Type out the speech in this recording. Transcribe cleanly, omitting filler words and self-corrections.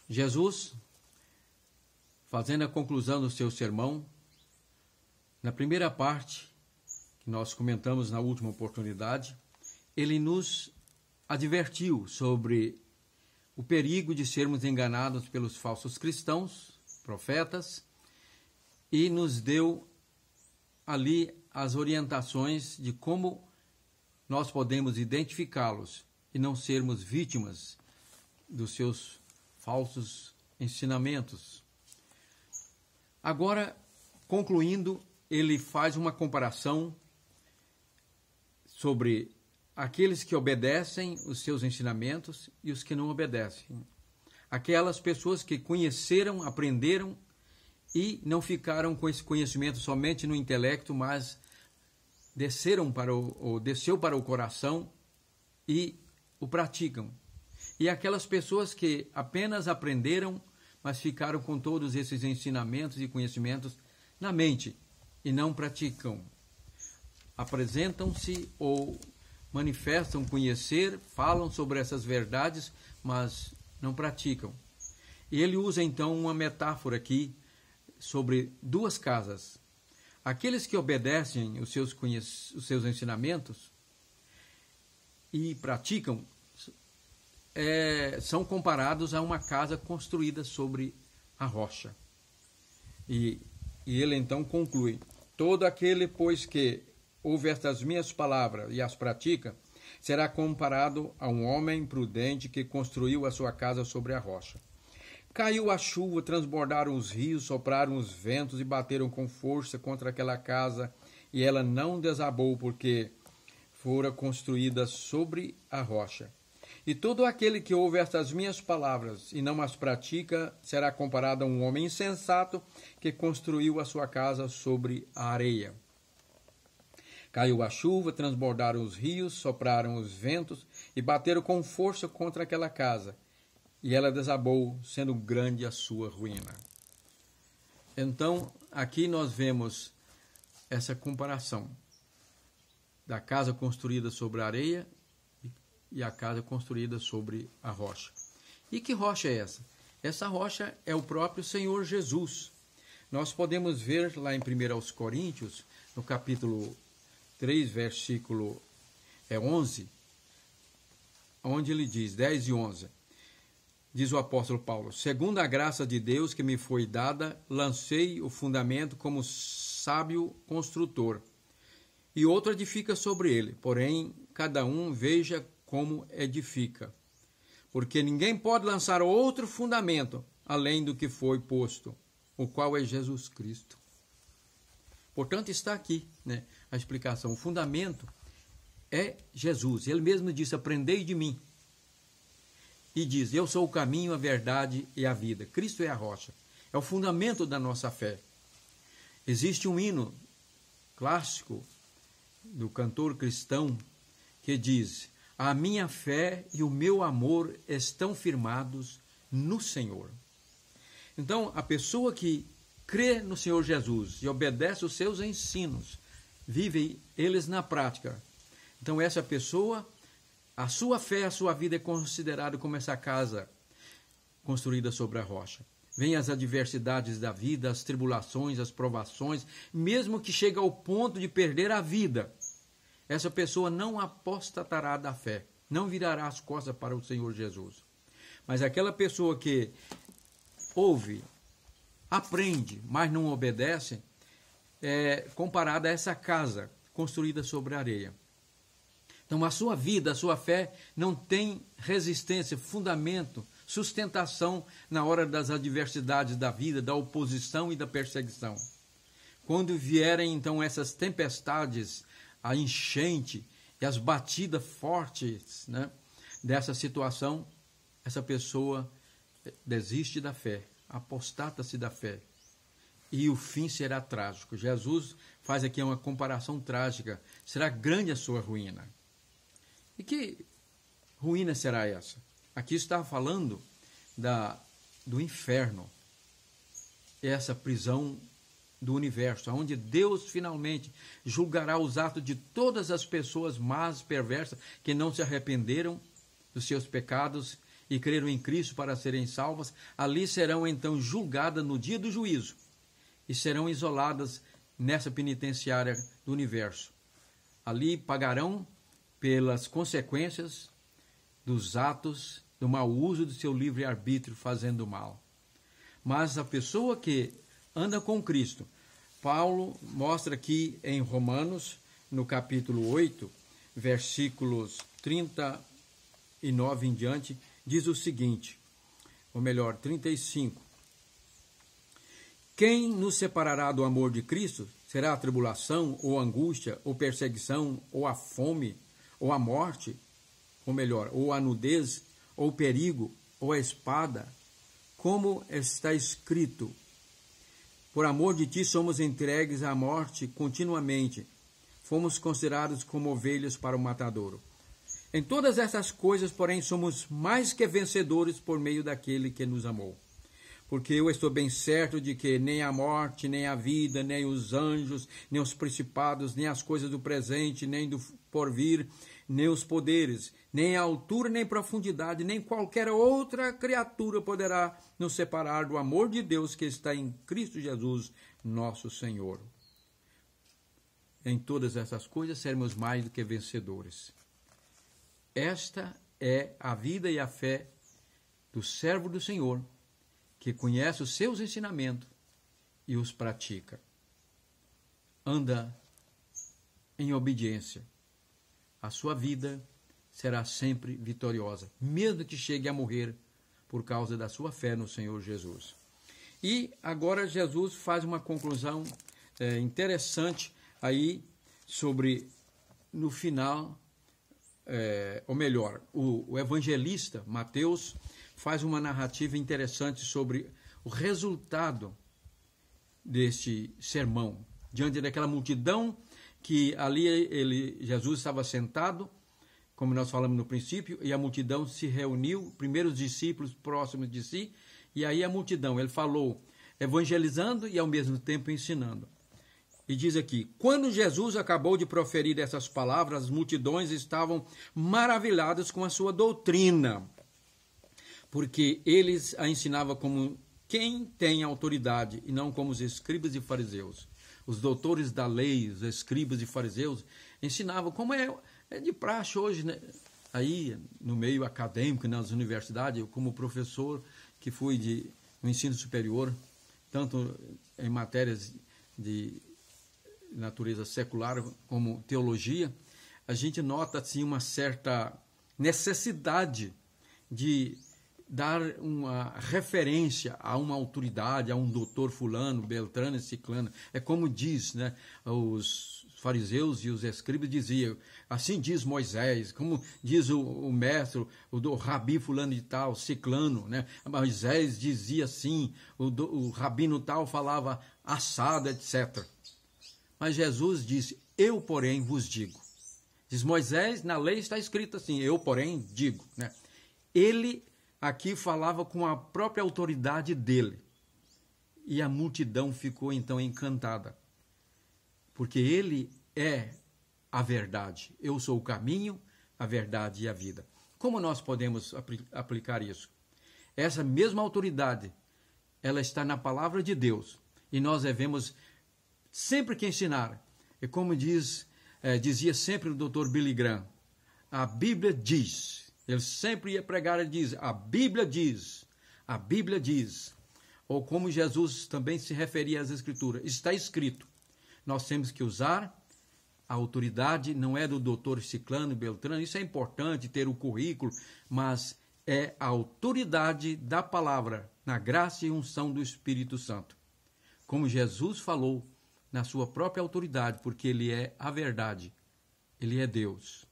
Jesus, fazendo a conclusão do seu sermão, na primeira parte, que nós comentamos na última oportunidade, ele nos advertiu sobre o perigo de sermos enganados pelos falsos cristãos, profetas, e nos deu ali as orientações de como nós podemos identificá-los e não sermos vítimas dos seus falsos ensinamentos. Agora, concluindo, ele faz uma comparação sobre aqueles que obedecem os seus ensinamentos e os que não obedecem. Aquelas pessoas que conheceram, aprenderam e não ficaram com esse conhecimento somente no intelecto, mas desceu para o coração e o praticam. E aquelas pessoas que apenas aprenderam, mas ficaram com todos esses ensinamentos e conhecimentos na mente e não praticam. Apresentam-se ou manifestam conhecer, falam sobre essas verdades, mas não praticam. E ele usa então uma metáfora aqui sobre duas casas. Aqueles que obedecem os seus ensinamentos e praticam são comparados a uma casa construída sobre a rocha. E ele então conclui: todo aquele, pois, que ouve estas minhas palavras e as pratica, será comparado a um homem prudente que construiu a sua casa sobre a rocha. Caiu a chuva, transbordaram os rios, sopraram os ventos e bateram com força contra aquela casa, e ela não desabou, porque fora construída sobre a rocha. E todo aquele que ouve estas minhas palavras e não as pratica, será comparado a um homem insensato que construiu a sua casa sobre a areia. Caiu a chuva, transbordaram os rios, sopraram os ventos e bateram com força contra aquela casa, e ela desabou, sendo grande a sua ruína. Então, aqui nós vemos essa comparação da casa construída sobre a areia e a casa construída sobre a rocha. E que rocha é essa? Essa rocha é o próprio Senhor Jesus. Nós podemos ver lá em 1 Coríntios, no capítulo 3, versículo 11, onde ele diz, 10 e 11, diz o apóstolo Paulo: segundo a graça de Deus que me foi dada, lancei o fundamento como sábio construtor, e outro edifica sobre ele, porém cada um veja como edifica. Porque ninguém pode lançar outro fundamento além do que foi posto, o qual é Jesus Cristo. Portanto, está aqui, né, a explicação. O fundamento é Jesus. Ele mesmo disse: aprendei de mim. E diz: eu sou o caminho, a verdade e a vida. Cristo é a rocha. É o fundamento da nossa fé. Existe um hino clássico do cantor cristão que diz: a minha fé e o meu amor estão firmados no Senhor. Então, a pessoa que crê no Senhor Jesus e obedece os seus ensinos, vive eles na prática. Então, essa pessoa, a sua fé, a sua vida é considerada como essa casa construída sobre a rocha. Vêm as adversidades da vida, as tribulações, as provações, mesmo que chegue ao ponto de perder a vida, essa pessoa não apostatará da fé, não virará as costas para o Senhor Jesus. Mas aquela pessoa que ouve, aprende, mas não obedece, é comparada a essa casa construída sobre a areia. Então a sua vida, a sua fé não tem resistência, fundamento, sustentação na hora das adversidades da vida, da oposição e da perseguição. Quando vierem então essas tempestades, a enchente e as batidas fortes, né, dessa situação, essa pessoa desiste da fé, apostata-se da fé, e o fim será trágico. Jesus faz aqui uma comparação trágica. Será grande a sua ruína. E que ruína será essa? Aqui está falando do inferno, essa prisão do universo, onde Deus finalmente julgará os atos de todas as pessoas más, perversas, que não se arrependeram dos seus pecados e creram em Cristo para serem salvas, ali serão então julgadas no dia do juízo e serão isoladas nessa penitenciária do universo. Ali pagarão pelas consequências dos atos, do mau uso do seu livre-arbítrio fazendo mal. Mas a pessoa que anda com Cristo, Paulo mostra aqui em Romanos, no capítulo 8, versículos 39 em diante, diz o seguinte, ou melhor, 35. Quem nos separará do amor de Cristo? Será a tribulação, ou angústia, ou perseguição, ou a fome, ou a morte? Ou melhor, ou a nudez, ou o perigo, ou a espada? Como está escrito, por amor de ti somos entregues à morte continuamente, fomos considerados como ovelhas para o matadouro. Em todas essas coisas, porém, somos mais que vencedores por meio daquele que nos amou. Porque eu estou bem certo de que nem a morte, nem a vida, nem os anjos, nem os principados, nem as coisas do presente, nem do porvir, nem os poderes, nem a altura, nem profundidade, nem qualquer outra criatura poderá nos separar do amor de Deus que está em Cristo Jesus, nosso Senhor. Em todas essas coisas seremos mais do que vencedores. Esta é a vida e a fé do servo do Senhor, que conhece os seus ensinamentos e os pratica. Anda em obediência. A sua vida será sempre vitoriosa, mesmo que chegue a morrer por causa da sua fé no Senhor Jesus. E agora Jesus faz uma conclusão interessante aí sobre, no final, ou melhor, o evangelista Mateus faz uma narrativa interessante sobre o resultado deste sermão, diante daquela multidão que ali Jesus estava sentado, como nós falamos no princípio, e a multidão se reuniu, primeiro os discípulos próximos de si, e aí a multidão, ele falou evangelizando e ao mesmo tempo ensinando. E diz aqui, quando Jesus acabou de proferir essas palavras, as multidões estavam maravilhadas com a sua doutrina, porque eles a ensinava como quem tem autoridade e não como os escribas e fariseus. Os doutores da lei, os escribas e fariseus, ensinavam como é de praxe hoje, né? Aí no meio acadêmico, nas universidades, eu como professor que fui no ensino superior, tanto em matérias de natureza secular como teologia, a gente nota assim uma certa necessidade de dar uma referência a uma autoridade, a um doutor fulano, beltrano e ciclano. É como diz, né, os fariseus e os escribas diziam, assim diz Moisés, como diz o mestre, o rabi fulano de tal, ciclano, né? Moisés dizia assim, o rabino tal falava assado, etc. Mas Jesus disse, eu, porém, vos digo. Diz Moisés, na lei está escrito assim, eu, porém, digo. Né? Ele aqui falava com a própria autoridade dele. E a multidão ficou então encantada. Porque ele é a verdade. Eu sou o caminho, a verdade e a vida. Como nós podemos aplicar isso? Essa mesma autoridade, ela está na palavra de Deus. E nós devemos sempre que ensinar, é como dizia sempre o Dr. Billy Graham, a Bíblia diz, ele sempre ia pregar e diz, a Bíblia diz, ou como Jesus também se referia às Escrituras, está escrito, nós temos que usar, a autoridade não é do doutor Ciclano, Beltrano, isso é importante ter o currículo, mas é a autoridade da palavra, na graça e unção do Espírito Santo, como Jesus falou, na sua própria autoridade, porque ele é a verdade, ele é Deus.